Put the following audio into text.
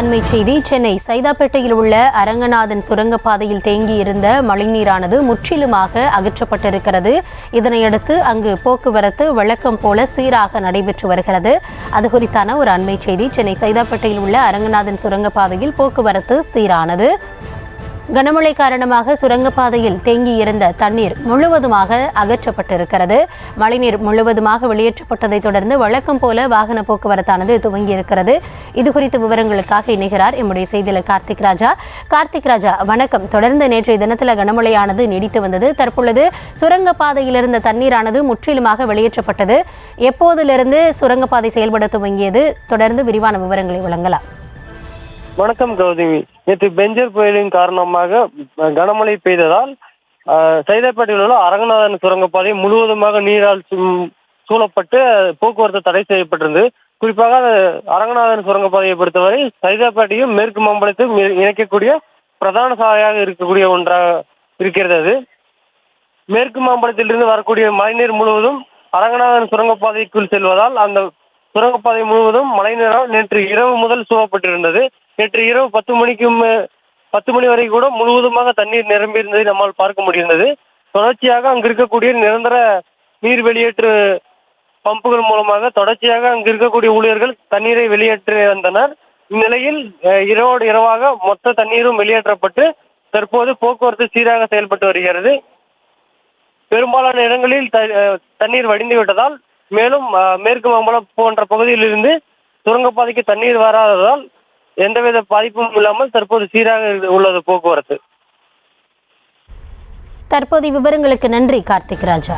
அண்மை செய்தி. சென்னை சைதாப்பேட்டையில் உள்ள அரங்கநாதன் சுரங்கப்பாதையில் தேங்கியிருந்த மழைநீரானது முற்றிலுமாக அகற்றப்பட்டிருக்கிறது. இதனையடுத்து அங்கு போக்குவரத்து வழக்கம் போல சீராக நடைபெற்று வருகிறது. அது குறித்தான ஒரு அண்மை செய்தி. சென்னை சைதாப்பேட்டையில் உள்ள அரங்கநாதன் சுரங்கப்பாதையில் போக்குவரத்து சீரானது. கனமழை காரணமாக சுரங்கப்பாதையில் தேங்கியிருந்த தண்ணீர் முழுவதுமாக அகற்றப்பட்டிருக்கிறது. மழைநீர் முழுவதுமாக வெளியேற்றப்பட்டதை தொடர்ந்து வழக்கம் போல வாகன போக்குவரத்தானது துவங்கியிருக்கிறது. இதுகுறித்த விவரங்களுக்காக இணைகிறார் எம்முடைய செய்தியாளர் கார்த்திக் ராஜா. வணக்கம். தொடர்ந்து நேற்றைய தினத்தில் கனமழையானது நீடித்து வந்தது. தற்பொழுது சுரங்கப்பாதையில் இருந்த தண்ணீரானது முற்றிலுமாக வெளியேற்றப்பட்டது. எப்போதிலிருந்து சுரங்கப்பாதை செயல்பட துவங்கியது? தொடர்ந்து விரிவான விவரங்களை வழங்கலாம். வணக்கம் கௌதமி. நேற்று பெஞ்சர் புயலின் காரணமாக கனமழை பெய்ததால் சைதாப்பேட்டையில் உள்ள அரங்கநாதன் சுரங்கப்பாதை முழுவதுமாக நீரால் சூழப்பட்டு போக்குவரத்து தடை செய்யப்பட்டிருந்தது. குறிப்பாக அரங்கநாதன் சுரங்கப்பாதையை பொறுத்தவரை சைதாப்பேட்டையும் மேற்கு மாம்பலத்தையும் இணைக்கக்கூடிய பிரதான சாலையாக இருக்கக்கூடிய ஒன்றாக இருக்கிறது. அது மேற்கு மாம்பலத்திலிருந்து வரக்கூடிய மழைநீர் முழுவதும் அரங்கநாதன் சுரங்கப்பாதைக்குள் செல்வதால் அந்த சுரங்கப்பாதை முழுவதும் மழைநீரால் நேற்று இரவு முதல் சூழப்பட்டிருந்தது. நேற்று இரவு 10 மணி வரை கூட முழுவதுமாக தண்ணீர் நிரம்பி இருந்ததை நம்மால் பார்க்க முடிந்தது. தொடர்ச்சியாக அங்கு இருக்கக்கூடிய நிரந்தர நீர் வெளியேற்று பம்புகள் மூலமாக தொடர்ச்சியாக அங்கு இருக்கக்கூடிய ஊழியர்கள் தண்ணீரை வெளியேற்றி வந்தனர். இந்நிலையில் இரவோடு இரவாக மொத்த தண்ணீரும் வெளியேற்றப்பட்டு தற்போது போக்குவரத்து சீராக செயல்பட்டு வருகிறது. பெரும்பாலான இடங்களில் தண்ணீர் வடிந்து விட்டதால் மேலும் மேற்கு மாம்பலம் போன்ற பகுதியிலிருந்து சுரங்கப்பாதைக்கு தண்ணீர் வராததால் எந்தவித பாதிப்பும் இல்லாமல் தற்போது சீராக உள்ளது போக்குவரத்து. தற்போதைய விவரங்களுக்கு நன்றி கார்த்திக் ராஜா.